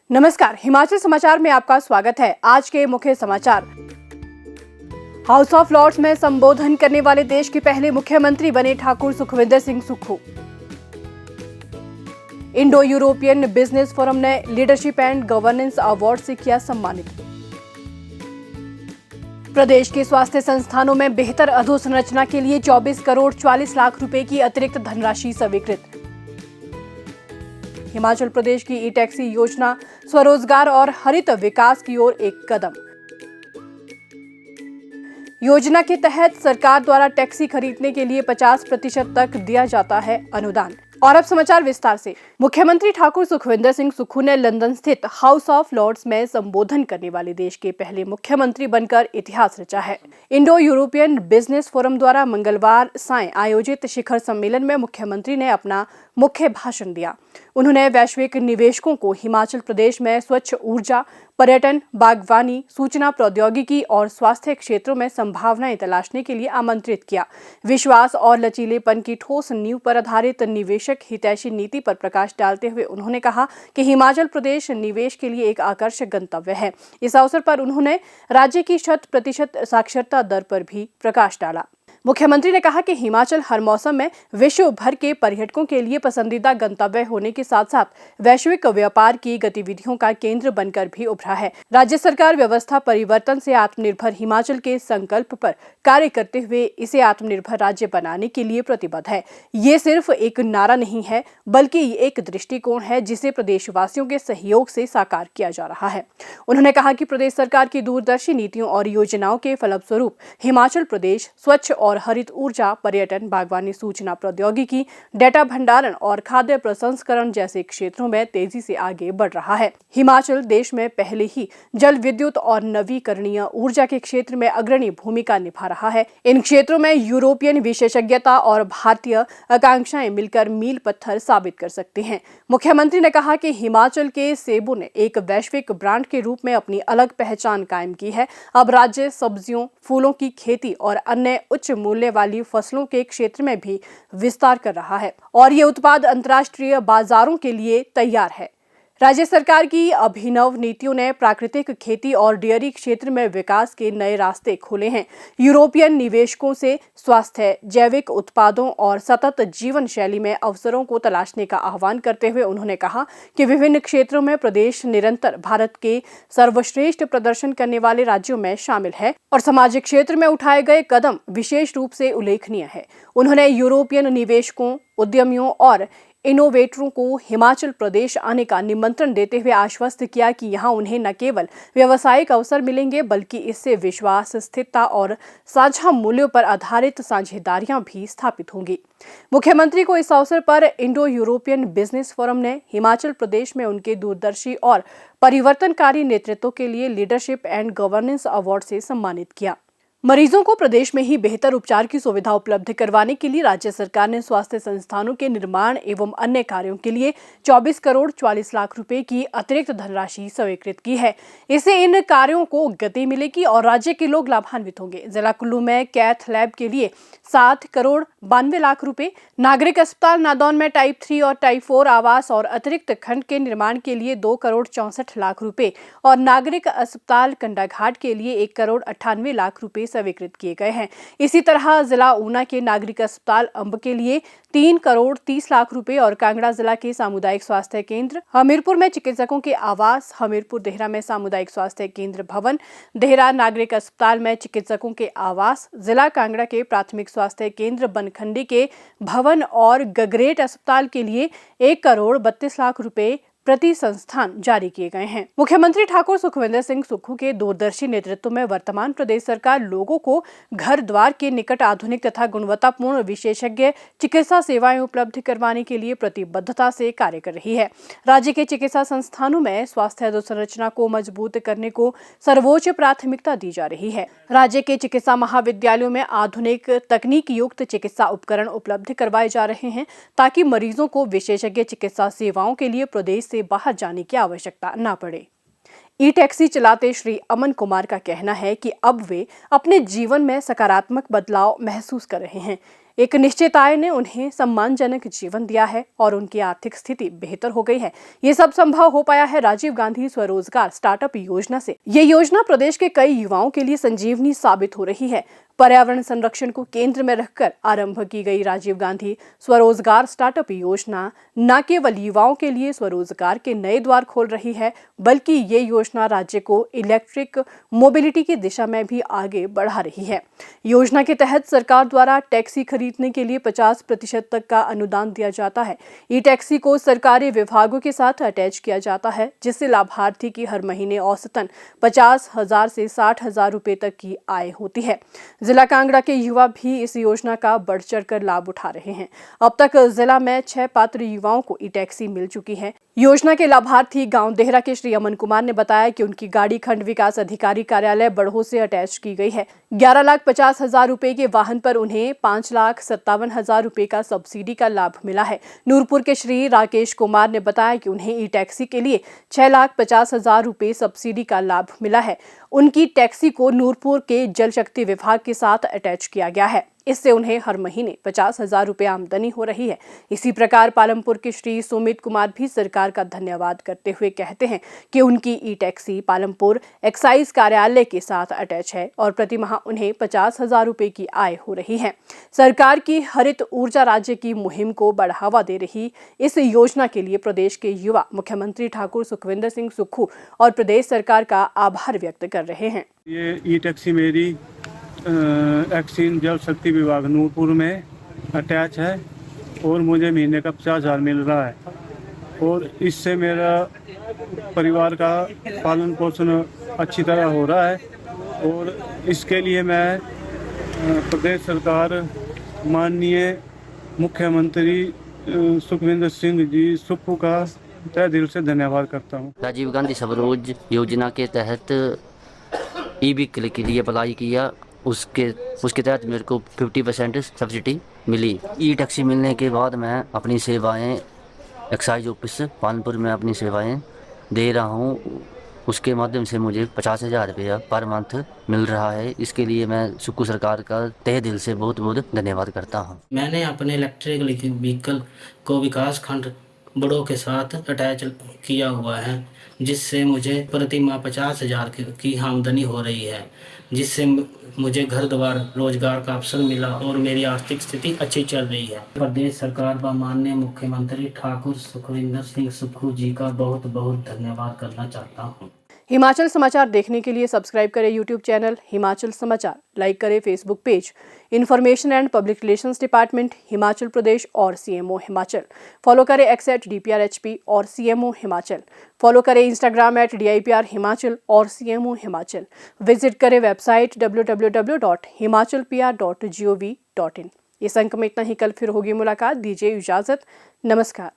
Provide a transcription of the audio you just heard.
नमस्कार, हिमाचल समाचार में आपका स्वागत है। आज के मुख्य समाचार। हाउस ऑफ लॉर्ड्स में संबोधन करने वाले देश के पहले मुख्यमंत्री बने Thakur Sukhvinder Singh Sukhu. Indo European business forum ने लीडरशिप एंड गवर्नेंस अवार्ड से किया सम्मानित। प्रदेश के स्वास्थ्य संस्थानों में बेहतर अधोसंरचना के लिए 24 करोड़ 40 लाख रुपए की अतिरिक्त धनराशि स्वीकृत। हिमाचल प्रदेश की ई टैक्सी योजना स्वरोजगार और हरित विकास की ओर एक कदम। योजना के तहत सरकार द्वारा टैक्सी खरीदने के लिए 50% तक दिया जाता है अनुदान। और अब समाचार विस्तार से। मुख्यमंत्री ठाकुर सुखविंदर सिंह सुक्खू ने लंदन स्थित हाउस ऑफ लॉर्ड्स में संबोधन करने वाले देश के पहले मुख्यमंत्री बनकर इतिहास रचा है। इंडो यूरोपियन बिजनेस फोरम द्वारा मंगलवार सायं आयोजित शिखर सम्मेलन में मुख्यमंत्री ने अपना मुख्य भाषण दिया। उन्होंने वैश्विक निवेशकों को हिमाचल प्रदेश में स्वच्छ ऊर्जा, पर्यटन, बागवानी, सूचना प्रौद्योगिकी और स्वास्थ्य क्षेत्रों में संभावनाएं तलाशने के लिए आमंत्रित किया। विश्वास और लचीलेपन की ठोस नींव पर आधारित निवेशक हितैषी नीति पर प्रकाश डालते हुए उन्होंने कहा कि हिमाचल प्रदेश निवेश के लिए एक आकर्षक गंतव्य है। इस अवसर पर उन्होंने राज्य की 100% साक्षरता दर पर भी प्रकाश डाला। मुख्यमंत्री ने कहा कि हिमाचल हर मौसम में विश्व भर के पर्यटकों के लिए पसंदीदा गंतव्य होने के साथ साथ वैश्विक व्यापार की गतिविधियों का केंद्र बनकर भी उभरा है। राज्य सरकार व्यवस्था परिवर्तन से आत्मनिर्भर हिमाचल के संकल्प पर कार्य करते हुए इसे आत्मनिर्भर राज्य बनाने के लिए प्रतिबद्ध है। ये सिर्फ एक नारा नहीं है, बल्कि एक दृष्टिकोण है जिसे प्रदेशवासियों के सहयोग से साकार किया जा रहा है। उन्होंने कहा कि प्रदेश सरकार की दूरदर्शी नीतियों और योजनाओं के फलस्वरूप हिमाचल प्रदेश स्वच्छ और हरित ऊर्जा, पर्यटन, बागवानी, सूचना प्रौद्योगिकी, डेटा भंडारण और खाद्य प्रसंस्करण जैसे क्षेत्रों में तेजी से आगे बढ़ रहा है। हिमाचल देश में पहले ही जल विद्युत और नवीकरणीय ऊर्जा के क्षेत्र में अग्रणी भूमिका निभा रहा है। इन क्षेत्रों में यूरोपियन विशेषज्ञता और भारतीय आकांक्षाएं मिलकर मील पत्थर साबित कर सकती हैं। मुख्यमंत्री ने कहा कि हिमाचल के सेबों ने एक वैश्विक ब्रांड के रूप में अपनी अलग पहचान कायम की है। अब राज्य सब्जियों, फूलों की खेती और अन्य उच्च मूल्य वाली फसलों के क्षेत्र में भी विस्तार कर रहा है और ये उत्पाद अंतर्राष्ट्रीय बाजारों के लिए तैयार है। राज्य सरकार की अभिनव नीतियों ने प्राकृतिक खेती और डेयरी क्षेत्र में विकास के नए रास्ते खोले हैं। यूरोपियन निवेशकों से स्वास्थ्य, जैविक उत्पादों और सतत जीवन शैली में अवसरों को तलाशने का आह्वान करते हुए उन्होंने कहा कि विभिन्न क्षेत्रों में प्रदेश निरंतर भारत के सर्वश्रेष्ठ प्रदर्शन करने वाले राज्यों में शामिल है और सामाजिक क्षेत्र में उठाए गए कदम विशेष रूप से उल्लेखनीय है। उन्होंने यूरोपियन निवेशकों, उद्यमियों और इनोवेटरों को हिमाचल प्रदेश आने का निमंत्रण देते हुए आश्वस्त किया कि यहाँ उन्हें न केवल व्यावसायिक अवसर मिलेंगे बल्कि इससे विश्वास, स्थिरता और साझा मूल्यों पर आधारित साझेदारियां भी स्थापित होंगी। मुख्यमंत्री को इस अवसर पर इंडो यूरोपियन बिजनेस फोरम ने हिमाचल प्रदेश में उनके दूरदर्शी और परिवर्तनकारी नेतृत्व के लिए लीडरशिप एंड गवर्नेंस अवार्ड से सम्मानित किया। मरीजों को प्रदेश में ही बेहतर उपचार की सुविधा उपलब्ध करवाने के लिए राज्य सरकार ने स्वास्थ्य संस्थानों के निर्माण एवं अन्य कार्यों के लिए 24 करोड़ 40 लाख रुपए की अतिरिक्त धनराशि स्वीकृत की है। इससे इन कार्यों को गति मिलेगी और राज्य के लोग लाभान्वित होंगे। जिला कुल्लू में कैथ लैब के लिए 7 करोड़ 92 लाख रुपए, नागरिक अस्पताल नादौन में टाइप 3 और टाइप 4 आवास और अतिरिक्त खंड के निर्माण के लिए 2 करोड़ 64 लाख रुपए और नागरिक अस्पताल कंडाघाट के लिए 1 करोड़ 98 लाख रुपए स्वीकृत किए गए हैं। इसी तरह जिला ऊना के नागरिक अस्पताल अंब के लिए 3 करोड़ 30 लाख रुपए और कांगड़ा जिला के सामुदायिक स्वास्थ्य केंद्र हमीरपुर में चिकित्सकों के आवास, हमीरपुर देहरा में सामुदायिक स्वास्थ्य केंद्र भवन, देहरा नागरिक अस्पताल में चिकित्सकों के आवास, जिला कांगड़ा के प्राथमिक स्वास्थ्य केंद्र बनखंडी के भवन और गगरेट अस्पताल के लिए 1 करोड़ 32 लाख रुपए प्रति संस्थान जारी किए गए हैं। मुख्यमंत्री ठाकुर सुखविंदर सिंह सुक्खू के दूरदर्शी नेतृत्व में वर्तमान प्रदेश सरकार लोगों को घर द्वार के निकट आधुनिक तथा गुणवत्तापूर्ण विशेषज्ञ चिकित्सा सेवाएं उपलब्ध करवाने के लिए प्रतिबद्धता से कार्य कर रही है। राज्य के चिकित्सा संस्थानों में स्वास्थ्य अधोसंरचना को मजबूत करने को सर्वोच्च प्राथमिकता दी जा रही है। राज्य के चिकित्सा महाविद्यालयों में आधुनिक तकनीक युक्त चिकित्सा उपकरण उपलब्ध करवाए जा रहे हैं ताकि मरीजों को विशेषज्ञ चिकित्सा सेवाओं के लिए प्रदेश से बाहर जाने की आवश्यकता न पड़े। ई टैक्सी चलाते श्री अमन कुमार का कहना है कि अब वे अपने जीवन में सकारात्मक बदलाव महसूस कर रहे हैं। एक निश्चित आय ने उन्हें सम्मानजनक जीवन दिया है और उनकी आर्थिक स्थिति बेहतर हो गई है। ये सब संभव हो पाया है राजीव गांधी स्वरोजगार स्टार्टअप योजना से। ये योजना प्रदेश के कई युवाओं के लिए संजीवनी साबित हो रही है। पर्यावरण संरक्षण को केंद्र में रखकर आरंभ की गई राजीव गांधी स्वरोजगार स्टार्टअप योजना न केवल युवाओं के लिए स्वरोजगार के नए द्वार खोल रही है, बल्कि ये योजना राज्य को इलेक्ट्रिक मोबिलिटी की दिशा में भी आगे बढ़ा रही है। योजना के तहत सरकार द्वारा टैक्सी खरीदने के लिए 50% तक का अनुदान दिया जाता है। ई टैक्सी को सरकारी विभागों के साथ अटैच किया जाता है, जिससे लाभार्थी की हर महीने औसतन 50,000 से 60,000 रुपए तक की आय होती है। जिला कांगड़ा के युवा भी इस योजना का बढ़ चढ़कर लाभ उठा रहे हैं। अब तक जिला में 6 पात्र युवाओं को ई टैक्सी मिल चुकी है। योजना के लाभार्थी गांव देहरा के श्री अमन कुमार ने बताया कि उनकी गाड़ी खंड विकास अधिकारी कार्यालय बड़हो से अटैच की गई है। 11,50,000 रुपए के वाहन पर उन्हें 5,57,000 रुपए का सब्सिडी का लाभ मिला है। नूरपुर के श्री राकेश कुमार ने बताया कि उन्हें ई टैक्सी के लिए 6,50,000 रुपए सब्सिडी का लाभ मिला है। उनकी टैक्सी को नूरपुर के जल शक्ति विभाग के साथ अटैच किया गया है। इससे उन्हें हर महीने 50,000 रुपए आमदनी हो रही है। इसी प्रकार पालमपुर के श्री सुमित कुमार भी सरकार का धन्यवाद करते हुए कहते हैं कि उनकी ई टैक्सी पालमपुर एक्साइज कार्यालय के साथ अटैच है और प्रति माह उन्हें 50,000 रुपए की आय हो रही है। सरकार की हरित ऊर्जा राज्य की मुहिम को बढ़ावा दे रही इस योजना के लिए प्रदेश के युवा मुख्यमंत्री ठाकुर सुखविंदर सिंह सुक्खू और प्रदेश सरकार का आभार व्यक्त कर रहे हैं। ये ई टैक्सी मेरी एक्सीन जल शक्ति विभाग नूरपुर में अटैच है और मुझे महीने का 50,000 मिल रहा है और इससे मेरा परिवार का पालन पोषण अच्छी तरह हो रहा है और इसके लिए मैं प्रदेश सरकार माननीय मुख्यमंत्री सुखविंदर सिंह जी सुक्खू का तहे दिल से धन्यवाद करता हूँ। राजीव गांधी स्वरोज योजना के तहत ई व्हीकल के लिए अप्लाई किया, उसके तहत मेरे को 50% सब्सिडी मिली। ई टैक्सी मिलने के बाद मैं अपनी सेवाएं एक्साइज ऑफिस पालमपुर में अपनी सेवाएं दे रहा हूं। उसके माध्यम से मुझे 50,000 रुपया पर मंथ मिल रहा है। इसके लिए मैं सुक्खू सरकार का तहे दिल से बहुत बहुत धन्यवाद करता हूं। मैंने अपने इलेक्ट्रिक व्हीकल को विकास खंड बड़ों के साथ अटैच किया हुआ है, जिससे मुझे प्रति माह 50,000 की आमदनी हो रही है, जिससे मुझे घर द्वार रोजगार का अवसर मिला और मेरी आर्थिक स्थिति अच्छी चल रही है। प्रदेश सरकार व माननीय मुख्यमंत्री ठाकुर सुखविंदर सिंह सुक्खू जी का बहुत बहुत धन्यवाद करना चाहता हूँ। हिमाचल समाचार देखने के लिए सब्सक्राइब करें यूट्यूब चैनल हिमाचल समाचार, लाइक करें Facebook page information and public relations department Himachal Pradesh और CMO हिमाचल। फॉलो करें X @DPRHP और CMO हिमाचल। फॉलो करें इंस्टाग्राम @DIPR हिमाचल और CMO हिमाचल। विजिट करें वेबसाइट www.himachalpr.gov.in। इस अंक में इतना ही। कल फिर होगी मुलाकात। दीजिए इजाजत। नमस्कार।